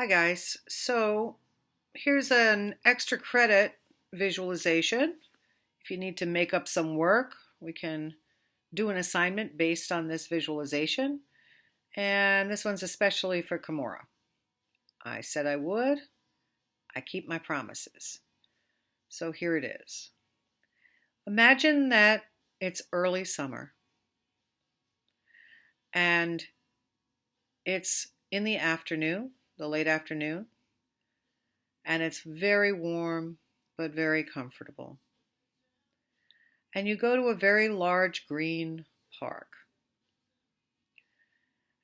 Hi guys. So here's an extra credit visualization. If you need to make up some work, we can do an assignment based on this visualization. And this one's especially for Kimura. I said I would. I keep my promises. So here it is. Imagine that it's early summer and it's in the afternoon, the late afternoon, and it's very warm but very comfortable. And you go to a very large green park.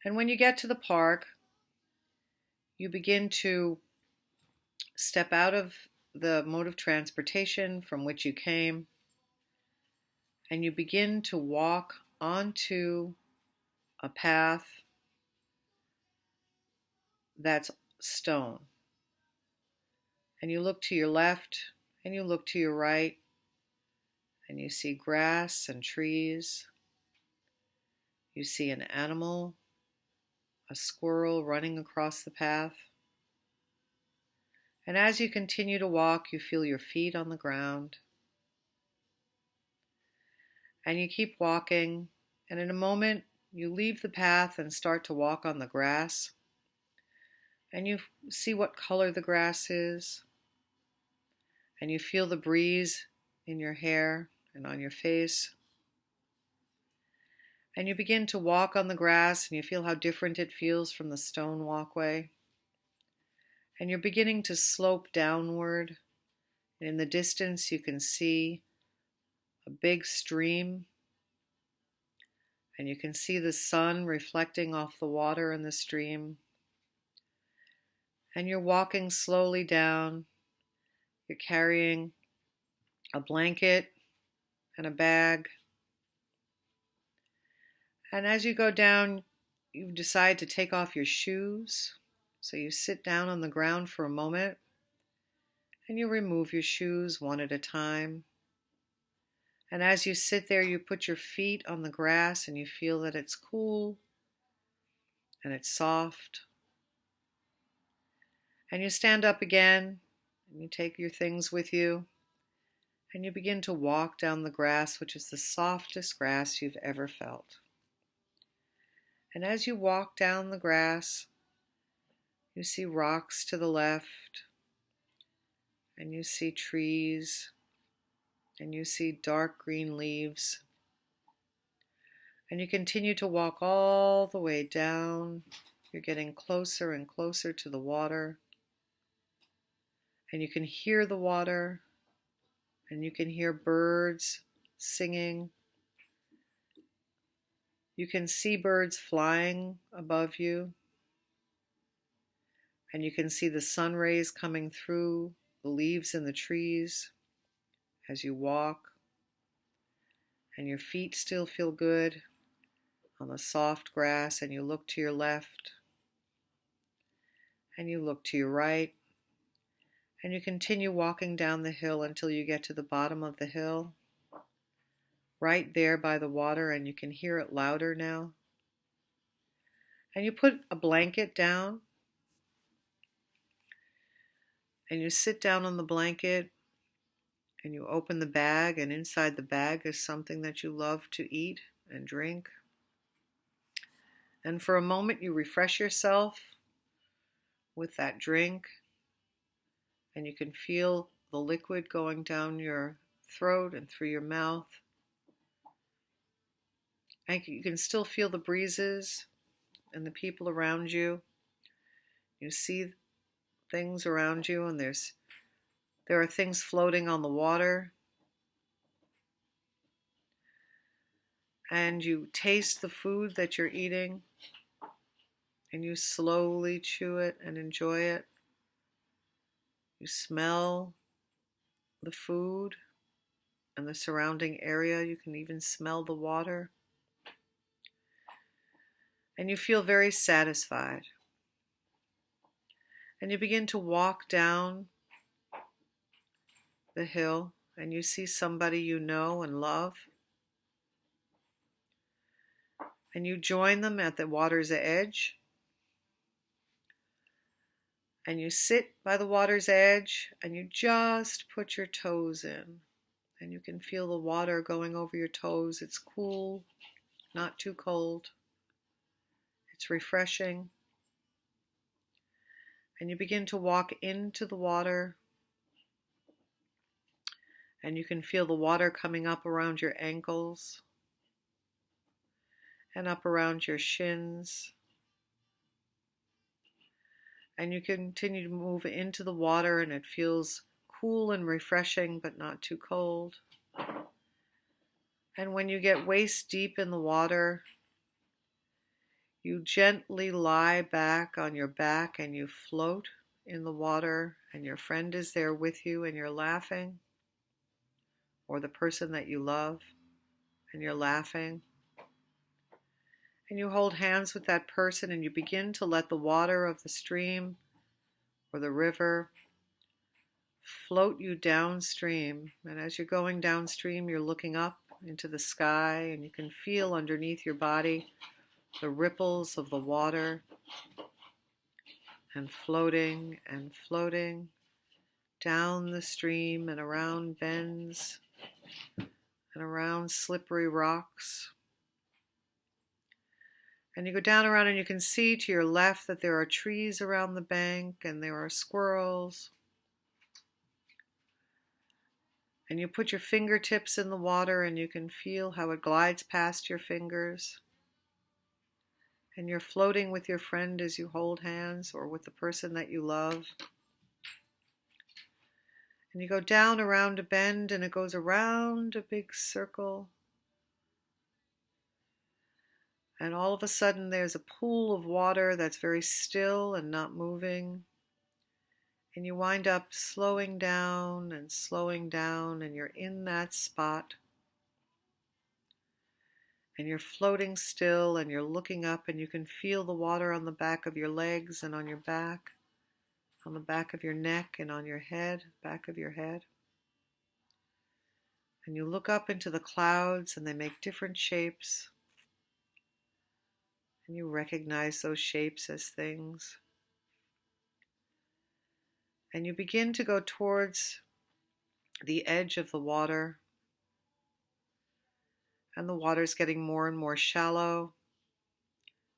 And when you get to the park, you begin to step out of the mode of transportation from which you came, and you begin to walk onto a path that's stone. And you look to your left and you look to your right, and you see grass and trees. You see an animal, a squirrel running across the path. And as you continue to walk, you feel your feet on the ground. And you keep walking, and in a moment, you leave the path and start to walk on the grass. And you see what color the grass is. And you feel the breeze in your hair and on your face. And you begin to walk on the grass, and you feel how different it feels from the stone walkway. And you're beginning to slope downward. And in the distance, you can see a big stream, and you can see the sun reflecting off the water in the stream. And you're walking slowly down. You're carrying a blanket and a bag. And as you go down, you decide to take off your shoes. So you sit down on the ground for a moment, and you remove your shoes one at a time. And as you sit there, you put your feet on the grass, and you feel that it's cool and it's soft. And you stand up again, and you take your things with you, and you begin to walk down the grass, which is the softest grass you've ever felt. And as you walk down the grass, you see rocks to the left, and you see trees, and you see dark green leaves. And you continue to walk all the way down. You're getting closer and closer to the water. And you can hear the water, and you can hear birds singing. You can see birds flying above you, and you can see the sun rays coming through the leaves in the trees as you walk, and your feet still feel good on the soft grass, and you look to your left, and you look to your right, and you continue walking down the hill until you get to the bottom of the hill, right there by the water, and you can hear it louder now. And you put a blanket down, and you sit down on the blanket, and you open the bag, and inside the bag is something that you love to eat and drink. And for a moment you refresh yourself with that drink, and you can feel the liquid going down your throat and through your mouth. And you can still feel the breezes and the people around you. You see things around you, and there are things floating on the water. And you taste the food that you're eating, and you slowly chew it and enjoy it. You smell the food and the surrounding area. You can even smell the water. And you feel very satisfied. And you begin to walk down the hill, and you see somebody you know and love. And you join them at the water's edge. And you sit by the water's edge and you just put your toes in. And you can feel the water going over your toes. It's cool, not too cold. It's refreshing. And you begin to walk into the water. And you can feel the water coming up around your ankles and up around your shins. And you continue to move into the water and it feels cool and refreshing but not too cold. And when you get waist deep in the water, you gently lie back on your back and you float in the water, and your friend is there with you and you're laughing, or the person that you love and you're laughing. And you hold hands with that person and you begin to let the water of the stream or the river float you downstream. And as you're going downstream, you're looking up into the sky and you can feel underneath your body the ripples of the water and floating down the stream and around bends and around slippery rocks. And you go down around and you can see to your left that there are trees around the bank and there are squirrels. And you put your fingertips in the water and you can feel how it glides past your fingers. And you're floating with your friend as you hold hands, or with the person that you love. And you go down around a bend and it goes around a big circle. And all of a sudden there's a pool of water that's very still and not moving. And you wind up slowing down, and you're in that spot. And you're floating still, and you're looking up, and you can feel the water on the back of your legs and on your back, on the back of your neck and on your head, back of your head. And you look up into the clouds, and they make different shapes. And you recognize those shapes as things. And you begin to go towards the edge of the water. And the water's getting more and more shallow.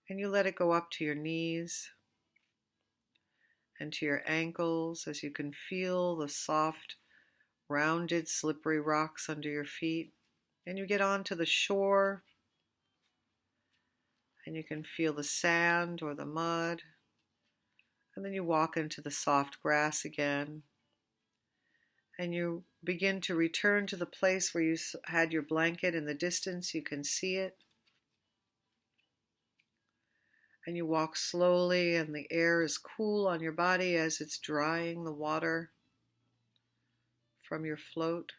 And you let it go up to your knees and to your ankles as you can feel the soft, rounded, slippery rocks under your feet. And you get onto the shore and you can feel the sand or the mud. And then you walk into the soft grass again. And you begin to return to the place where you had your blanket. In the distance, you can see it. And you walk slowly, and the air is cool on your body as it's drying the water from your float.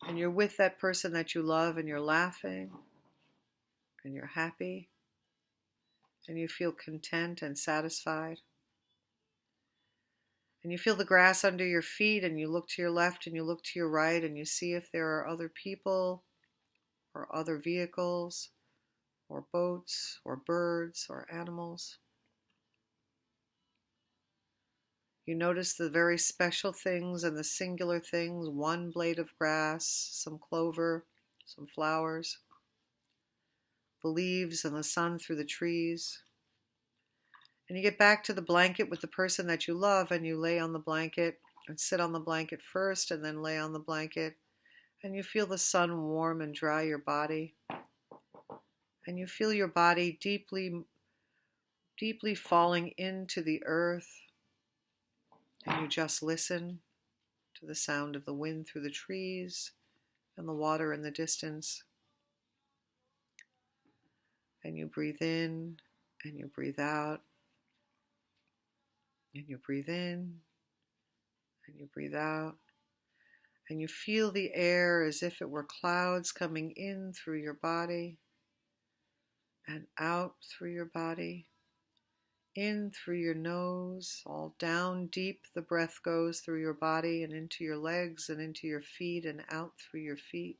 And you're with that person that you love, and you're laughing, and you're happy, and you feel content and satisfied. And you feel the grass under your feet, and you look to your left and you look to your right, and you see if there are other people or other vehicles or boats or birds or animals. You notice the very special things and the singular things: one blade of grass, some clover, some flowers, the leaves and the sun through the trees. And you get back to the blanket with the person that you love, and you lay on the blanket and sit on the blanket first and then lay on the blanket. And you feel the sun warm and dry your body. And you feel your body deeply, deeply falling into the earth. And you just listen to the sound of the wind through the trees and the water in the distance. And you breathe in and you breathe out. And you breathe in and you breathe out. And you feel the air as if it were clouds coming in through your body and out through your body, in through your nose, all down deep the breath goes through your body and into your legs and into your feet and out through your feet.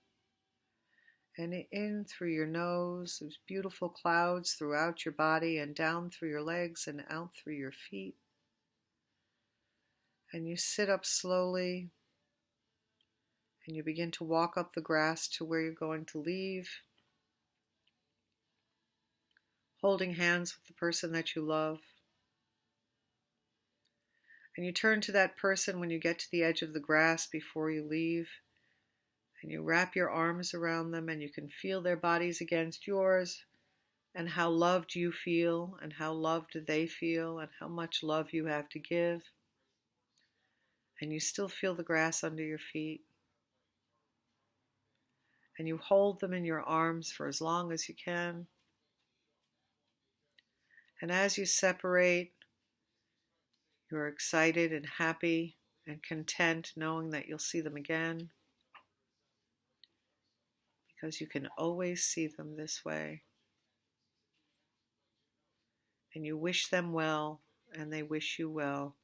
And in through your nose, those beautiful clouds throughout your body and down through your legs and out through your feet. And you sit up slowly and you begin to walk up the grass to where you're going to leave, holding hands with the person that you love. And you turn to that person when you get to the edge of the grass before you leave, and you wrap your arms around them, and you can feel their bodies against yours, and how loved you feel, and how loved they feel, and how much love you have to give. And you still feel the grass under your feet. And you hold them in your arms for as long as you can. And as you separate, you're excited and happy and content knowing that you'll see them again, because you can always see them this way. And you wish them well, and they wish you well,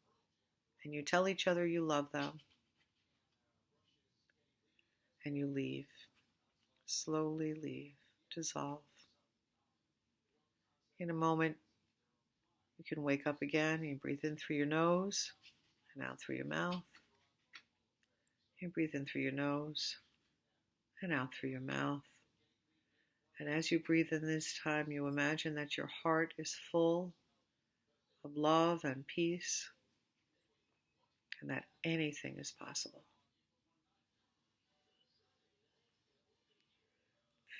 and you tell each other you love them, and you leave. Slowly leave, dissolve. In a moment, you can wake up again. You breathe in through your nose and out through your mouth. You breathe in through your nose and out through your mouth. And as you breathe in this time, you imagine that your heart is full of love and peace, and that anything is possible.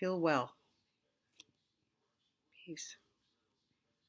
Feel well. Peace.